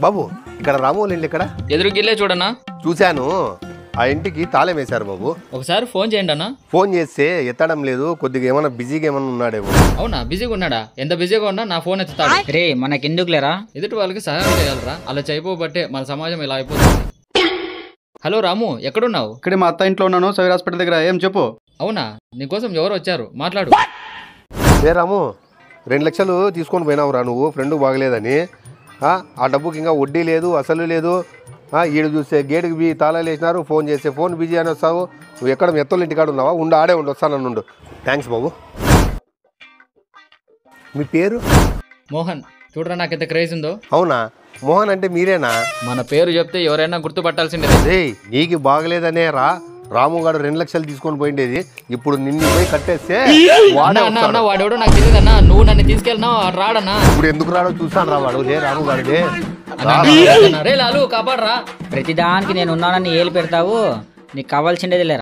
బాబు ఇక్కడ రాము వాళ్ళ ఇల్లు ఎక్కడ? ఎదురుగిల్లే చూడన్నా. చూశాను, ఆ ఇంటికి తాళం వేశారు బాబు. ఒకసారి ఫోన్ చేయండి అన్న. ఫోన్ చేస్తే ఎత్తడం లేదు, కొద్దిగా ఏమన్నా బిజీగా ఏమన్నా ఉన్నాడేమో. అవునా, బిజీగా ఉన్నాడా? ఎంత బిజీగా ఉన్నా నా ఫోన్ ఎత్తుతాడు. రే మనకెందుకు లేరా, ఎదుటి వాళ్ళకి సహాయం చేయాలరా, అలా చేయబోబట్టే మన సమాజం ఇలా అయిపోతుంది. హలో రాము, ఎక్కడున్నావు? ఇక్కడ మా అత్త ఇంట్లో ఉన్నాను, సైర్ హాస్పిటల్ దగ్గర. ఏం చెప్పు. అవునా, నీకోసం ఎవరు వచ్చారు, మాట్లాడు. ఏ రాము, 2 లక్షలు తీసుకొని పోయినావురా నువ్వు, ఫ్రెండ్ బాగలేదని. ఆ డబ్బుకి ఇంకా వడ్డీ లేదు, అసలు లేదు. ఈడు చూస్తే గేటుకి తాళాలు వేసినారు, ఫోన్ చేస్తే ఫోన్ బిజీ అని వస్తావు. నువ్వు ఎక్కడ మీ ఎత్తోళ్ళ ఇంటికాడ ఉన్నావా? ఆడే వస్తానన్నుండు. థ్యాంక్స్ బాబు. మీ పేరు? మోహన్. చూడరా నాకెంత క్రేజ్ ఉందో. అవునా, మోహన్ అంటే మీరేనా? మన పేరు చెప్తే ఎవరైనా గుర్తుపట్టాల్సిందే. రే, నీకు బాగలేదనే రాము గారు 2 లక్షలు తీసుకొని పోయిండేది. ఇప్పుడు నిన్ను పోయి కట్టేస్తే వాడెవడో నాకు తెలియదు అన్న. నువ్వు నన్ను తీసుకెళ్ళినా రాడన్నా. ఇప్పుడు ఎందుకు రాడో చూస్తాను రా. వాడు లే రాము గారు రే లాలు, కాపాడరా. ప్రతిదానికి నేను ఉన్నానని ఏలు పెడతావు, నీకు కావాల్సిండేది లేరా.